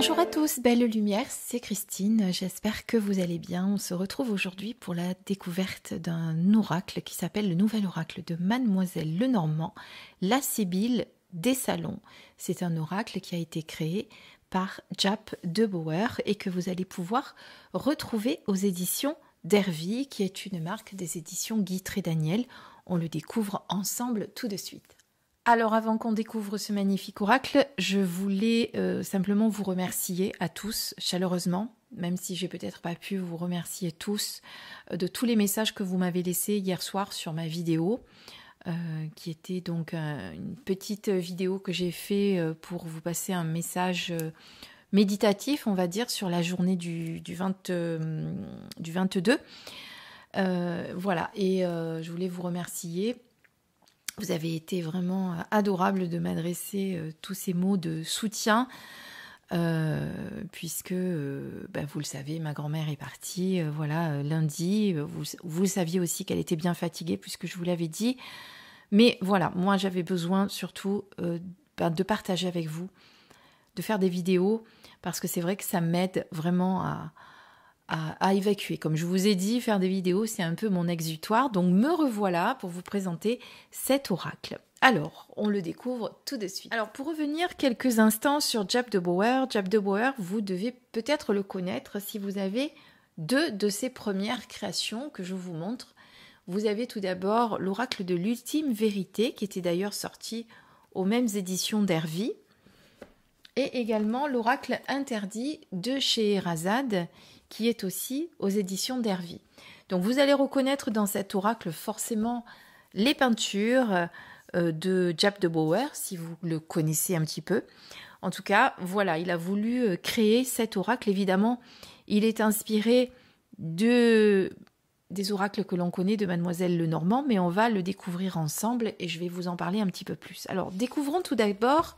Bonjour à tous, belle lumière, c'est Christine, j'espère que vous allez bien. On se retrouve aujourd'hui pour la découverte d'un oracle qui s'appelle le nouvel oracle de Mademoiselle Lenormand, la Sibylle des salons. C'est un oracle qui a été créé par Jaap de Bauer et que vous allez pouvoir retrouver aux éditions d'Hervy, qui est une marque des éditions Guitry Daniel. On le découvre ensemble tout de suite. Alors avant qu'on découvre ce magnifique oracle, je voulais simplement vous remercier à tous chaleureusement, même si j'ai peut-être pas pu vous remercier tous de tous les messages que vous m'avez laissés hier soir sur ma vidéo, qui était donc une petite vidéo que j'ai fait pour vous passer un message méditatif, on va dire, sur la journée du 22. Voilà, et je voulais vous remercier. Vous avez été vraiment adorable de m'adresser tous ces mots de soutien, puisque, vous le savez, ma grand-mère est partie lundi. Vous saviez aussi qu'elle était bien fatiguée, puisque je vous l'avais dit. Mais voilà, moi j'avais besoin surtout de partager avec vous, de faire des vidéos, parce que c'est vrai que ça m'aide vraiment à évacuer. Comme je vous ai dit, faire des vidéos, c'est un peu mon exutoire. Donc me revoilà pour vous présenter cet oracle. Alors, on le découvre tout de suite. Alors, pour revenir quelques instants sur Jaap de Bauer, vous devez peut-être le connaître si vous avez deux de ses premières créations que je vous montre. Vous avez tout d'abord l'oracle de l'ultime vérité, qui était d'ailleurs sorti aux mêmes éditions d'Hervy, et également l'oracle interdit de Scheherazade, qui est aussi aux éditions d'Hervy. Donc vous allez reconnaître dans cet oracle forcément les peintures de Jaap de Bauer, si vous le connaissez un petit peu. En tout cas, voilà, il a voulu créer cet oracle. Évidemment, il est inspiré des oracles que l'on connaît de Mademoiselle Lenormand, mais on va le découvrir ensemble et je vais vous en parler un petit peu plus. Alors, découvrons tout d'abord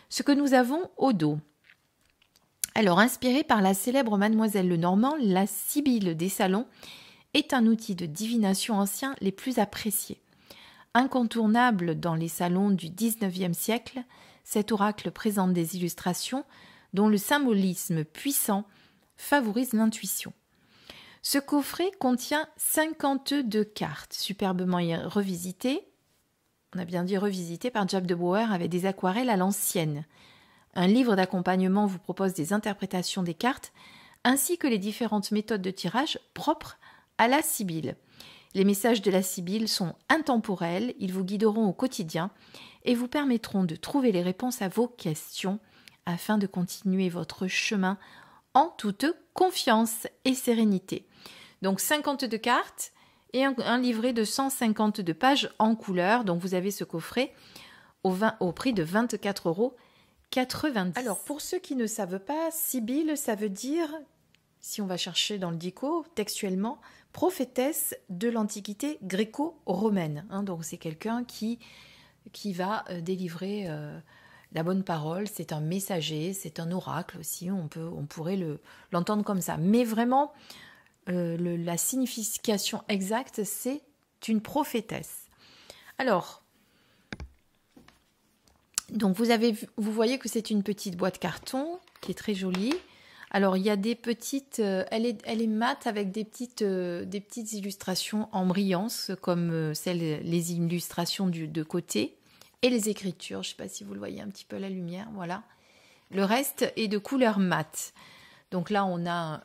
ce que nous avons au dos. Alors, inspiré par la célèbre Mademoiselle Lenormand, la Sibylle des salons est un outil de divination ancien les plus appréciés. Incontournable dans les salons du XIXe siècle, cet oracle présente des illustrations dont le symbolisme puissant favorise l'intuition. Ce coffret contient 52 cartes superbement revisitées, on a bien dit revisitées par Jaap de Bauer avec des aquarelles à l'ancienne. Un livre d'accompagnement vous propose des interprétations des cartes ainsi que les différentes méthodes de tirage propres à la Sibylle. Les messages de la Sibylle sont intemporels, ils vous guideront au quotidien et vous permettront de trouver les réponses à vos questions afin de continuer votre chemin en toute confiance et sérénité. Donc 52 cartes et un livret de 152 pages en couleur. Donc vous avez ce coffret au prix de 24,90 €. Alors, pour ceux qui ne savent pas, Sibylle, ça veut dire, si on va chercher dans le dico, textuellement, prophétesse de l'Antiquité gréco-romaine. Donc, c'est quelqu'un qui va délivrer la bonne parole. C'est un messager, c'est un oracle aussi. On pourrait l'entendre comme ça. Mais vraiment, la signification exacte, c'est une prophétesse. Alors, donc vous voyez que c'est une petite boîte carton qui est très jolie. Alors il y a des petites, elle est mate avec des petites illustrations en brillance comme les illustrations de côté et les écritures. Je ne sais pas si vous le voyez un petit peu à la lumière, voilà. Le reste est de couleur mate. Donc là on a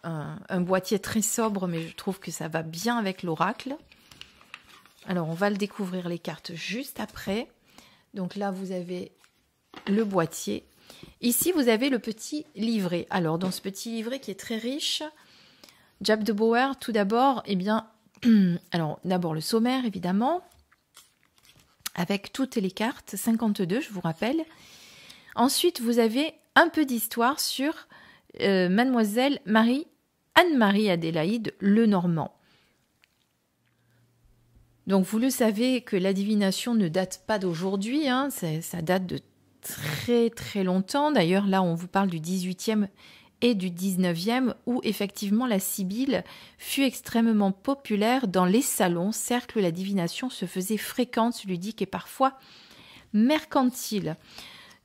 un boîtier très sobre, mais je trouve que ça va bien avec l'oracle. Alors on va le découvrir les cartes juste après. Donc là vous avez le boîtier. Ici, vous avez le petit livret. Alors, dans ce petit livret qui est très riche, Jaap de Bauer, tout d'abord, alors d'abord le sommaire, évidemment, avec toutes les cartes, 52, je vous rappelle. Ensuite, vous avez un peu d'histoire sur Mademoiselle Anne-Marie Adélaïde Lenormand. Donc, vous le savez que la divination ne date pas d'aujourd'hui, ça date de très très longtemps. D'ailleurs, là, on vous parle du 18e et du 19e, où effectivement la Sibylle fut extrêmement populaire dans les salons, cercles où la divination se faisait fréquente, ludique et parfois mercantile.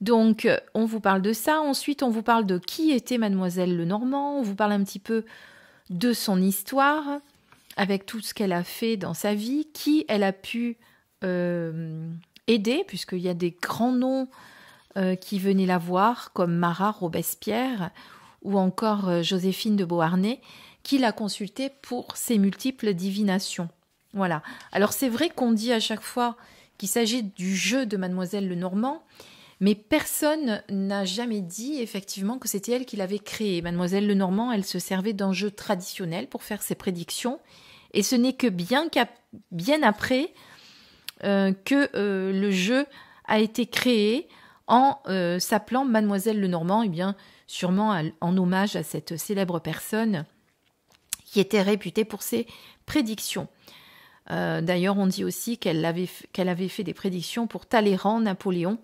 Donc, on vous parle de ça. Ensuite, on vous parle de qui était Mademoiselle Lenormand. On vous parle un petit peu de son histoire, avec tout ce qu'elle a fait dans sa vie, qui elle a pu aider, puisqu'il y a des grands noms qui venaient la voir, comme Marat, Robespierre, ou encore Joséphine de Beauharnais, qui l'a consultée pour ses multiples divinations. Voilà. Alors, c'est vrai qu'on dit à chaque fois qu'il s'agit du jeu de Mademoiselle Lenormand, mais personne n'a jamais dit effectivement que c'était elle qui l'avait créé. Mademoiselle Lenormand, elle se servait d'un jeu traditionnel pour faire ses prédictions. Et ce n'est que bien après que le jeu a été créé en s'appelant Mademoiselle Lenormand, et bien sûrement en hommage à cette célèbre personne qui était réputée pour ses prédictions. D'ailleurs, on dit aussi qu'elle avait fait des prédictions pour Talleyrand, Napoléon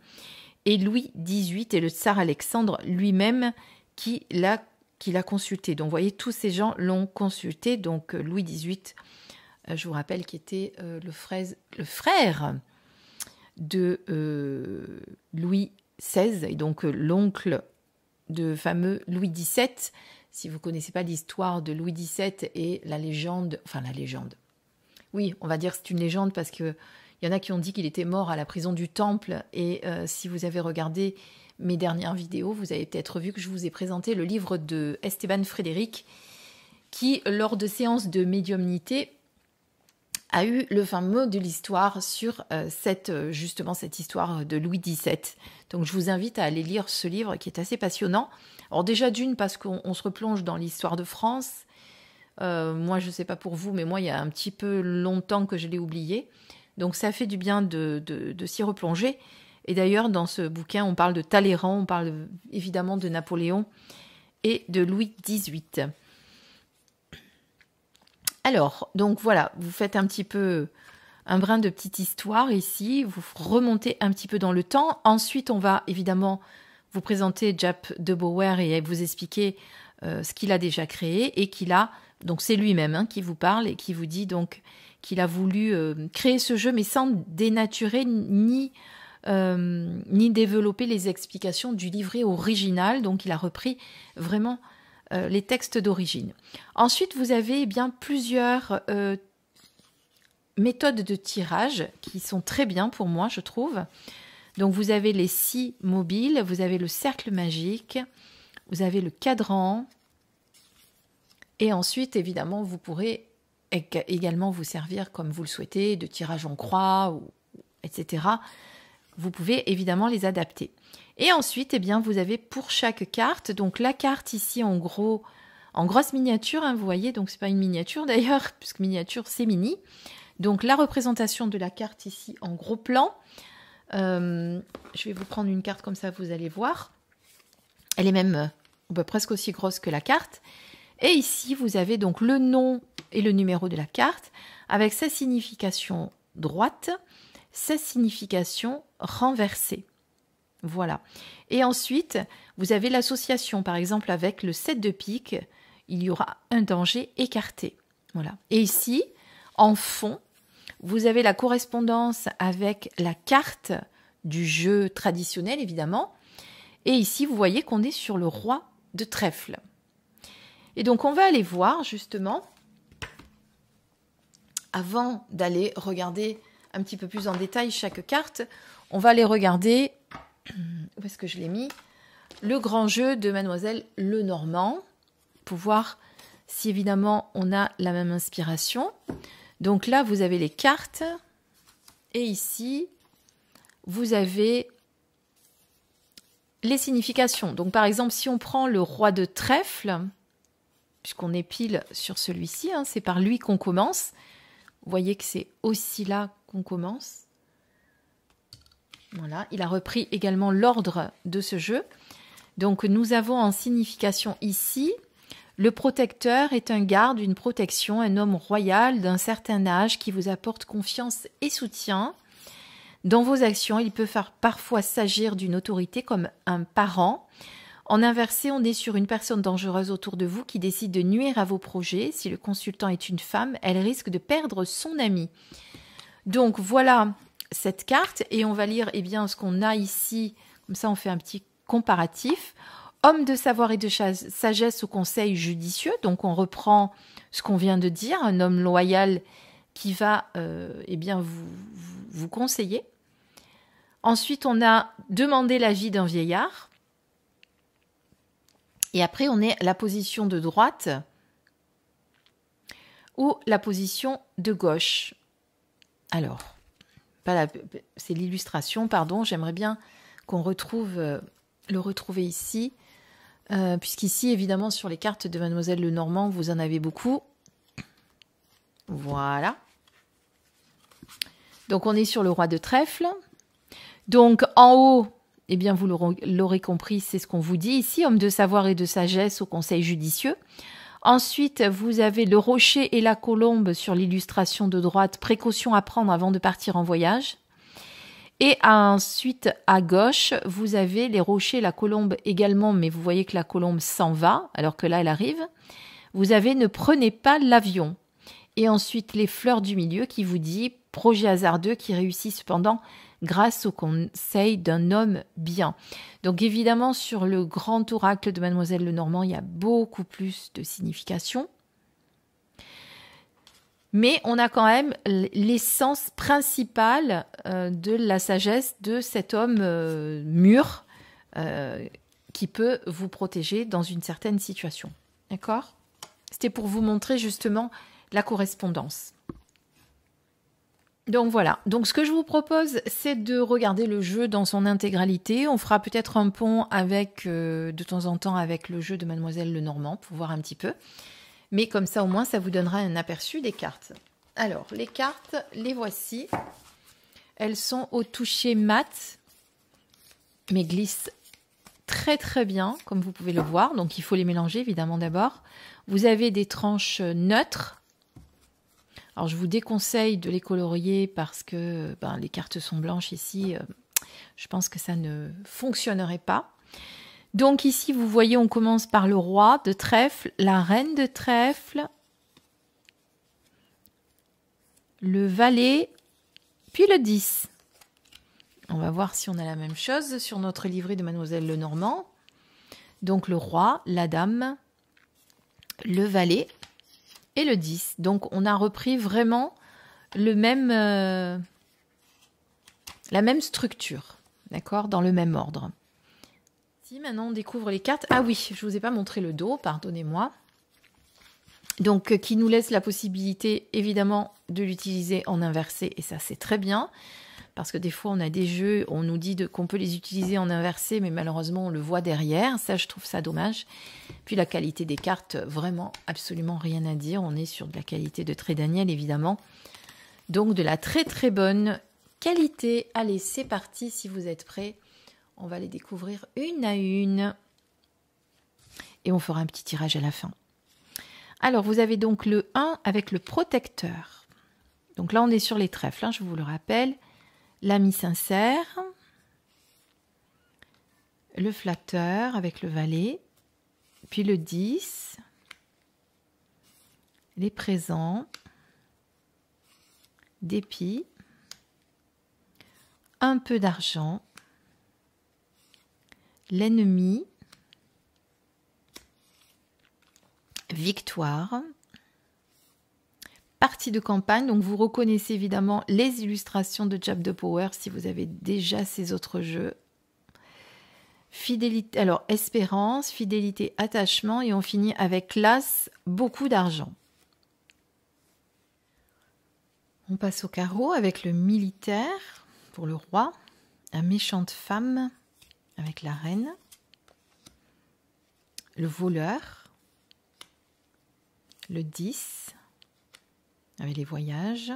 et Louis XVIII et le tsar Alexandre lui-même qui l'a consulté. Donc, vous voyez, tous ces gens l'ont consulté. Donc, Louis XVIII, je vous rappelle, qui était le frère de Louis XVI, et donc l'oncle de fameux Louis XVII. Si vous ne connaissez pas l'histoire de Louis XVII et la légende, oui, on va dire que c'est une légende parce qu'il y en a qui ont dit qu'il était mort à la prison du Temple. Et si vous avez regardé mes dernières vidéos, vous avez peut-être vu que je vous ai présenté le livre de Esteban Frédéric qui, lors de séances de médiumnité, a eu le fin mot de l'histoire sur cette histoire de Louis XVII. Donc je vous invite à aller lire ce livre qui est assez passionnant. Alors déjà d'une parce qu'on se replonge dans l'histoire de France. Moi je ne sais pas pour vous, mais moi il y a un petit peu longtemps que je l'ai oublié. Donc ça fait du bien de s'y replonger. Et d'ailleurs dans ce bouquin on parle de Talleyrand, on parle évidemment de Napoléon et de Louis XVIII. Alors, donc voilà, vous faites un petit peu un brin de petite histoire ici, vous remontez un petit peu dans le temps. Ensuite, on va évidemment vous présenter Jaap de Brouwer et vous expliquer ce qu'il a déjà créé et qu'il a, donc c'est lui-même qui vous parle et qui vous dit donc qu'il a voulu créer ce jeu mais sans dénaturer ni développer les explications du livret original. Donc il a repris vraiment les textes d'origine. Ensuite, vous avez bien plusieurs méthodes de tirage qui sont très bien pour moi, je trouve. Donc, vous avez les scies mobiles, vous avez le cercle magique, vous avez le cadran. Et ensuite, évidemment, vous pourrez également vous servir, comme vous le souhaitez, de tirage en croix, etc. Vous pouvez évidemment les adapter. Et ensuite, eh bien, vous avez pour chaque carte, donc la carte ici en grosse miniature, vous voyez, donc c'est pas une miniature d'ailleurs, puisque miniature c'est mini. Donc la représentation de la carte ici en gros plan. Je vais vous prendre une carte comme ça, vous allez voir. Elle est même presque aussi grosse que la carte. Et ici, vous avez donc le nom et le numéro de la carte, avec sa signification droite, sa signification renversée. Voilà. Et ensuite, vous avez l'association, par exemple, avec le 7 de pique, il y aura un danger écarté. Voilà. Et ici, en fond, vous avez la correspondance avec la carte du jeu traditionnel, évidemment. Et ici, vous voyez qu'on est sur le roi de trèfle. Et donc, on va aller voir, justement, avant d'aller regarder un petit peu plus en détail chaque carte, on va aller regarder... Où est-ce que je l'ai mis? Le grand jeu de Mademoiselle Lenormand, pour voir si évidemment on a la même inspiration. Donc là, vous avez les cartes. Et ici, vous avez les significations. Donc par exemple, si on prend le roi de trèfle, puisqu'on est pile sur celui-ci, c'est par lui qu'on commence. Vous voyez que c'est aussi là qu'on commence. Voilà, il a repris également l'ordre de ce jeu. Donc nous avons en signification ici, le protecteur est un garde, une protection, un homme royal d'un certain âge qui vous apporte confiance et soutien. Dans vos actions, il peut parfois s'agir d'une autorité comme un parent. En inversé, on est sur une personne dangereuse autour de vous qui décide de nuire à vos projets. Si le consultant est une femme, elle risque de perdre son ami. Donc voilà cette carte et on va lire ce qu'on a ici Comme ça, on fait un petit comparatif. Homme de savoir et de sagesse au conseil judicieux. Donc, on reprend ce qu'on vient de dire. Un homme loyal qui va eh bien vous conseiller. Ensuite, on a demandé l'avis d'un vieillard. Et après, on est la position de droite ou la position de gauche. Alors, c'est l'illustration, pardon. J'aimerais bien qu'on retrouve le retrouver ici. Puisqu'ici, évidemment, sur les cartes de Mademoiselle Lenormand, vous en avez beaucoup. Voilà. Donc, on est sur le roi de trèfle. Donc, en haut, eh bien, vous l'aurez compris, c'est ce qu'on vous dit ici, homme de savoir et de sagesse au conseil judicieux. Ensuite, vous avez le rocher et la colombe sur l'illustration de droite, précaution à prendre avant de partir en voyage. Et ensuite, à gauche, vous avez les rochers et la colombe également, mais vous voyez que la colombe s'en va, alors que là, elle arrive. Vous avez ne prenez pas l'avion. Et ensuite, les fleurs du milieu qui vous dit projet hasardeux qui réussit cependant grâce au conseil d'un homme bien. Donc évidemment, sur le grand oracle de Mademoiselle Lenormand, il y a beaucoup plus de signification. Mais on a quand même l'essence principale de la sagesse de cet homme mûr qui peut vous protéger dans une certaine situation. D'accord ? C'était pour vous montrer justement la correspondance. Donc voilà, donc ce que je vous propose, c'est de regarder le jeu dans son intégralité. On fera peut-être un pont avec, de temps en temps avec le jeu de Mademoiselle Lenormand pour voir un petit peu. Mais comme ça, au moins, ça vous donnera un aperçu des cartes. Alors, les cartes, les voici. Elles sont au toucher mat, mais glissent très très bien, comme vous pouvez le voir. Donc, il faut les mélanger, évidemment, d'abord. Vous avez des tranches neutres. Alors, je vous déconseille de les colorier parce que les cartes sont blanches ici. Je pense que ça ne fonctionnerait pas. Donc ici, vous voyez, on commence par le roi de trèfle, la reine de trèfle, le valet, puis le 10. On va voir si on a la même chose sur notre livret de Mademoiselle Lenormand. Donc le roi, la dame, le valet et le 10. Donc on a repris vraiment la même structure, d'accord, dans le même ordre. Si maintenant on découvre les cartes, ah oui, je ne vous ai pas montré le dos, pardonnez-moi. Donc qui nous laisse la possibilité évidemment de l'utiliser en inversé, et ça c'est très bien, parce que des fois on a des jeux, on nous dit qu'on peut les utiliser en inversé, mais malheureusement on le voit derrière, ça je trouve ça dommage. Puis la qualité des cartes, vraiment absolument rien à dire, on est sur de la qualité de Trait Daniel évidemment, donc de la très très bonne qualité. Allez, c'est parti, si vous êtes prêts. On va les découvrir une à une. Et on fera un petit tirage à la fin. Alors, vous avez donc le 1 avec le protecteur. Donc là, on est sur les trèfles, je vous le rappelle. L'ami sincère. Le flatteur avec le valet. Puis le 10. Les présents. Dépit. Un peu d'argent. L'ennemi, victoire, partie de campagne. Donc vous reconnaissez évidemment les illustrations de Jab de Power si vous avez déjà ces autres jeux. Fidélité, alors espérance, fidélité, attachement, et on finit avec l'as, beaucoup d'argent. On passe au carreau avec le militaire pour le roi, la méchante femme avec la reine, le voleur, le 10 avec les voyages,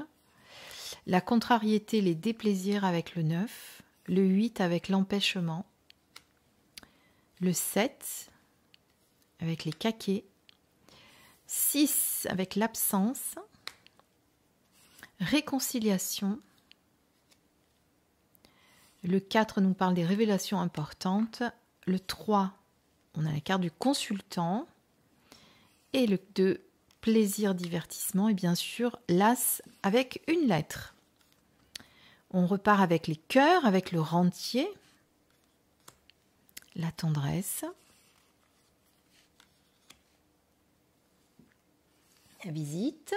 la contrariété, les déplaisirs avec le 9, le 8 avec l'empêchement, le 7 avec les caquets, 6 avec l'absence, réconciliation. Le 4 nous parle des révélations importantes. Le 3, on a la carte du consultant. Et le 2, plaisir, divertissement. Et bien sûr, l'as avec une lettre. On repart avec les cœurs, avec le rentier. la tendresse, la visite,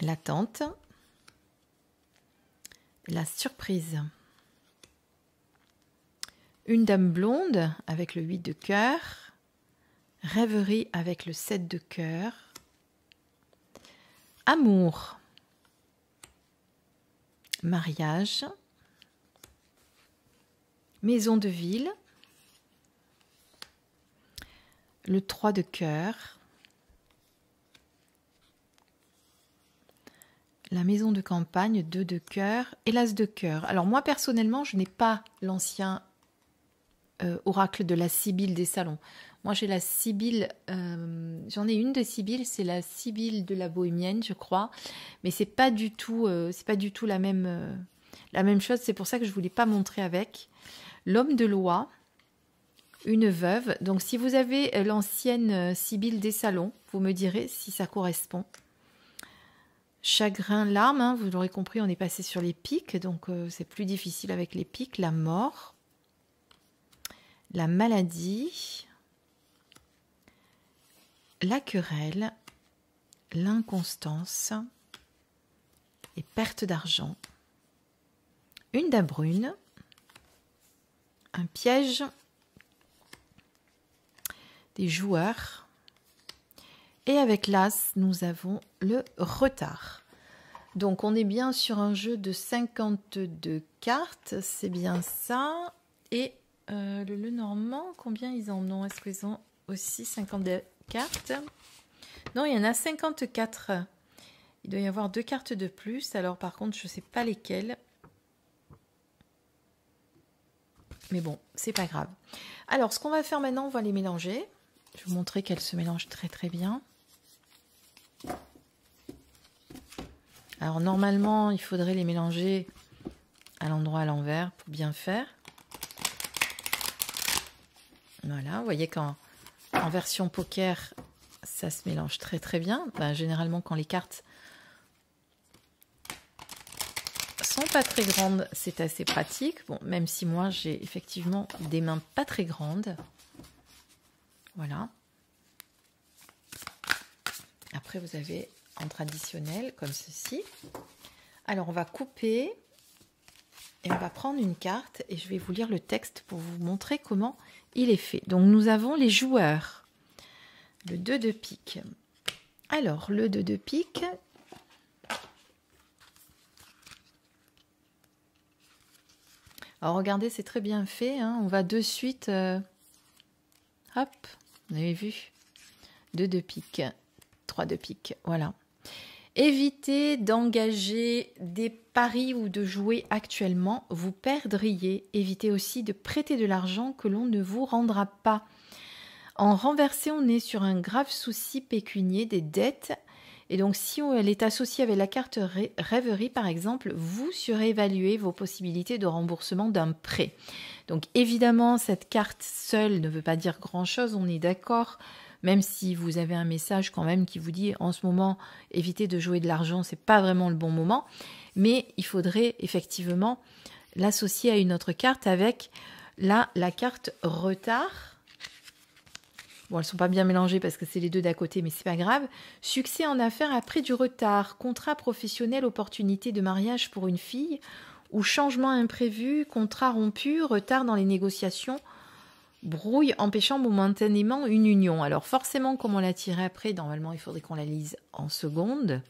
l'attente, la surprise. Une dame blonde avec le 8 de cœur, rêverie avec le 7 de cœur, amour, mariage, maison de ville, le 3 de cœur, la maison de campagne, 2 de cœur et l'as de cœur. Alors moi personnellement, je n'ai pas l'ancien oracle de la Sibylle des salons. Moi j'ai la Sibylle, j'en ai une de Sibylle, c'est la Sibylle de la Bohémienne, je crois, mais c'est pas du tout la même chose. C'est pour ça que je voulais pas montrer avec. L'homme de loi, une veuve. Donc si vous avez l'ancienne Sibylle des salons, vous me direz si ça correspond. Chagrin, larmes, hein, vous l'aurez compris, on est passé sur les pics, donc c'est plus difficile avec les pics. La mort, la maladie, la querelle, l'inconstance et perte d'argent. Une dame brune, un piège, des joueurs. Et avec l'as, nous avons le retard. Donc, on est bien sur un jeu de 52 cartes. C'est bien ça. Et le Lenormand, combien ils en ont? Est-ce qu'ils ont aussi 52 cartes? Non, il y en a 54. Il doit y avoir 2 cartes de plus. Alors, par contre, je ne sais pas lesquelles. Mais bon, c'est pas grave. Alors, ce qu'on va faire maintenant, on va les mélanger. Je vais vous montrer qu'elles se mélangent très très bien. Alors normalement, il faudrait les mélanger à l'endroit à l'envers pour bien faire. Voilà, vous voyez qu'en version poker, ça se mélange très très bien. Ben, généralement, quand les cartes sont pas très grandes, c'est assez pratique. Bon, même si moi, j'ai effectivement des mains pas très grandes. Voilà. Après, vous avez en traditionnel, comme ceci. Alors, on va couper et on va prendre une carte et je vais vous lire le texte pour vous montrer comment il est fait. Donc, nous avons les joueurs. Le 2 de pique. Alors, le 2 de pique. Alors, regardez, c'est très bien fait. Hein. On va de suite... hop, vous avez vu. 2 de pique. 3 de pique, voilà. Évitez d'engager des paris ou de jouer actuellement, vous perdriez. Évitez aussi de prêter de l'argent que l'on ne vous rendra pas. En renversé, on est sur un grave souci pécunier, des dettes. Et donc, si elle est associée avec la carte rêverie, par exemple, vous surévaluez vos possibilités de remboursement d'un prêt. Donc, évidemment, cette carte seule ne veut pas dire grand-chose, on est d'accord. Même si vous avez un message quand même qui vous dit en ce moment, évitez de jouer de l'argent, c'est pas vraiment le bon moment. Mais il faudrait effectivement l'associer à une autre carte avec la carte retard. Bon, elles ne sont pas bien mélangées parce que c'est les deux d'à côté, mais c'est pas grave. Succès en affaires après du retard. Contrat professionnel, opportunité de mariage pour une fille. Ou changement imprévu, contrat rompu, retard dans les négociations. Brouille empêchant momentanément une union. Alors forcément, comme on l'a tiré après, normalement, il faudrait qu'on la lise en seconde.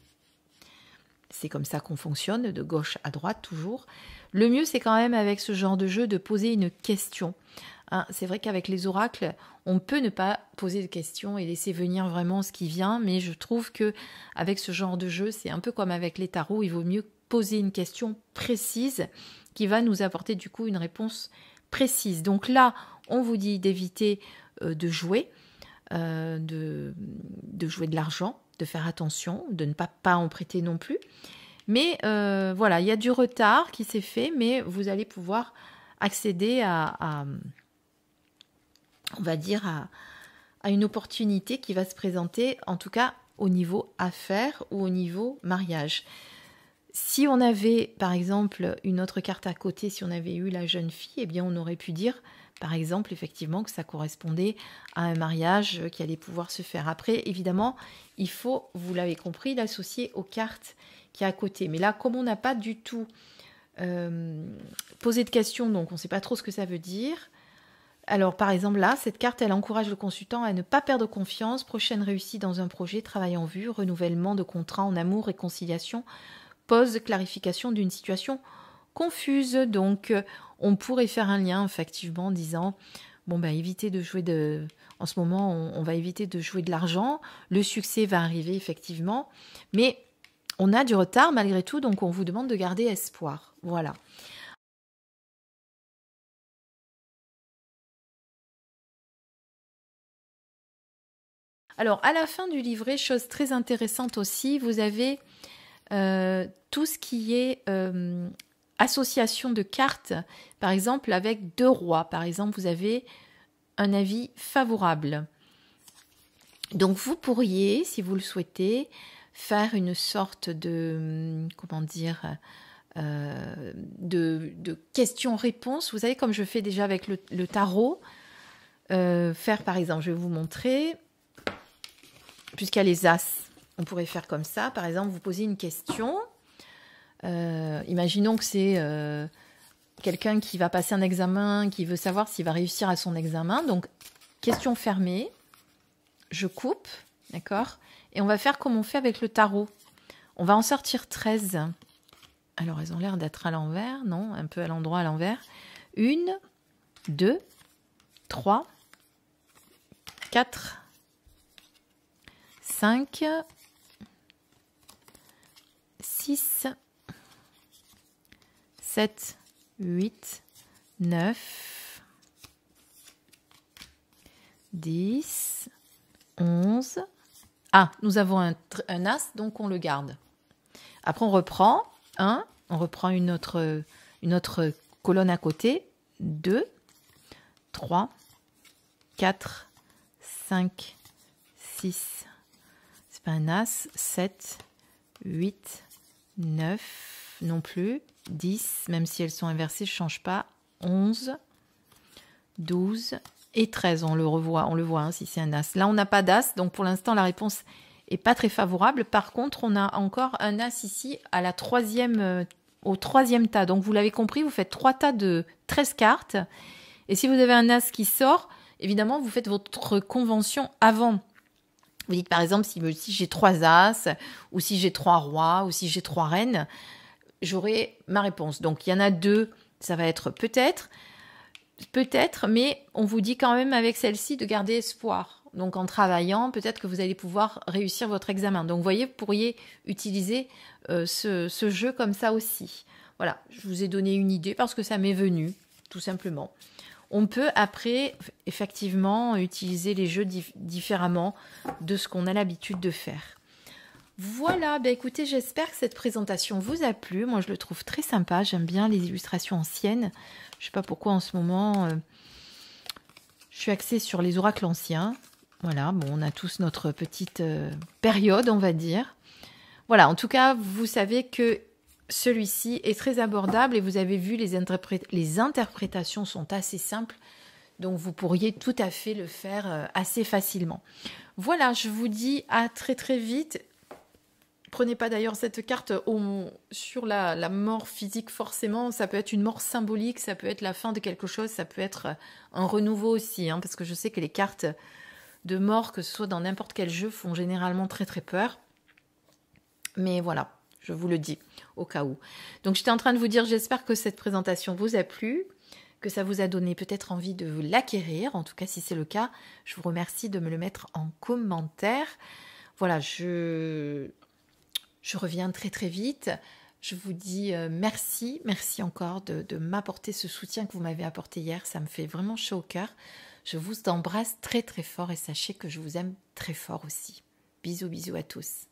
C'est comme ça qu'on fonctionne, de gauche à droite toujours. Le mieux, c'est quand même avec ce genre de jeu de poser une question. Hein, c'est vrai qu'avec les oracles, on peut ne pas poser de questions et laisser venir vraiment ce qui vient, mais je trouve que avec ce genre de jeu, c'est un peu comme avec les tarots, il vaut mieux poser une question précise qui va nous apporter du coup une réponse précise. Donc là, on vous dit d'éviter de jouer de l'argent, de faire attention, de ne pas en prêter non plus. Mais voilà, il y a du retard qui s'est fait, mais vous allez pouvoir accéder à on va dire, à une opportunité qui va se présenter, en tout cas au niveau affaires ou au niveau mariage. Si on avait, par exemple, une autre carte à côté, si on avait eu la jeune fille, eh bien, on aurait pu dire, par exemple, effectivement, que ça correspondait à un mariage qui allait pouvoir se faire. Après, évidemment, il faut, vous l'avez compris, l'associer aux cartes qui est à côté. Mais là, comme on n'a pas du tout posé de questions, donc on ne sait pas trop ce que ça veut dire. Alors, par exemple, là, cette carte, elle encourage le consultant à ne pas perdre confiance, prochaine réussite dans un projet, travail en vue, renouvellement de contrat en amour, réconciliation, pause, clarification d'une situation confuse. Donc, on pourrait faire un lien, effectivement, en disant, bon, ben, évitez de jouer de... En ce moment, on va éviter de jouer de l'argent. Le succès va arriver, effectivement. Mais on a du retard, malgré tout, donc on vous demande de garder espoir. Voilà. Alors, à la fin du livret, chose très intéressante aussi, vous avez tout ce qui est association de cartes, par exemple avec 2 rois. Par exemple, vous avez un avis favorable. Donc, vous pourriez, si vous le souhaitez, faire une sorte de, comment dire, de questions-réponses. Vous savez, comme je fais déjà avec le tarot, faire par exemple, je vais vous montrer, puisqu'il y a les as, on pourrait faire comme ça. Par exemple, vous posez une question. Imaginons que c'est quelqu'un qui va passer un examen, qui veut savoir s'il va réussir à son examen. Donc, question fermée. Je coupe, d'accord? Et on va faire comme on fait avec le tarot. On va en sortir 13. Alors, elles ont l'air d'être à l'envers, non? Un peu à l'endroit, à l'envers. 1, 2, 3, 4, 5, 6, 7, 8, 9, 10, 11. Ah, nous avons un as, donc on le garde. Après, on reprend. 1, on reprend une autre colonne à côté. 2, 3, 4, 5, 6. C'est pas un as. 7, 8, 9 non plus. 10, même si elles sont inversées, je ne change pas. 11, 12 et 13. On le voit hein, si c'est un as. Là, on n'a pas d'as, donc pour l'instant, la réponse n'est pas très favorable. Par contre, on a encore un as ici à la au 3e tas. Donc, vous l'avez compris, vous faites 3 tas de 13 cartes. Et si vous avez un as qui sort, évidemment, vous faites votre convention avant. Vous dites, par exemple, si j'ai 3 as, ou si j'ai 3 rois, ou si j'ai 3 reines, j'aurai ma réponse. Donc, il y en a 2, ça va être peut-être, mais on vous dit quand même avec celle-ci de garder espoir. Donc, en travaillant, peut-être que vous allez pouvoir réussir votre examen. Donc, vous voyez, vous pourriez utiliser ce jeu comme ça aussi. Voilà, je vous ai donné une idée parce que ça m'est venu, tout simplement. On peut après, effectivement, utiliser les jeux différemment de ce qu'on a l'habitude de faire. Voilà, ben écoutez, j'espère que cette présentation vous a plu. Moi, je le trouve très sympa. J'aime bien les illustrations anciennes. Je ne sais pas pourquoi en ce moment, je suis axée sur les oracles anciens. Voilà, bon, on a tous notre petite période, on va dire. Voilà, en tout cas, vous savez que celui-ci est très abordable et vous avez vu, les interprétations sont assez simples. Donc, vous pourriez tout à fait le faire assez facilement. Voilà, je vous dis à très très vite. Prenez pas d'ailleurs cette carte sur la mort physique forcément. Ça peut être une mort symbolique, ça peut être la fin de quelque chose, ça peut être un renouveau aussi. Hein, parce que je sais que les cartes de mort, que ce soit dans n'importe quel jeu, font généralement très très peur. Mais voilà, je vous le dis au cas où. Donc j'étais en train de vous dire, j'espère que cette présentation vous a plu, que ça vous a donné peut-être envie de l'acquérir. En tout cas, si c'est le cas, je vous remercie de me le mettre en commentaire. Voilà, je reviens très très vite. Je vous dis merci encore de m'apporter ce soutien que vous m'avez apporté hier. Ça me fait vraiment chaud au cœur. Je vous embrasse très très fort et sachez que je vous aime très fort aussi. Bisous à tous.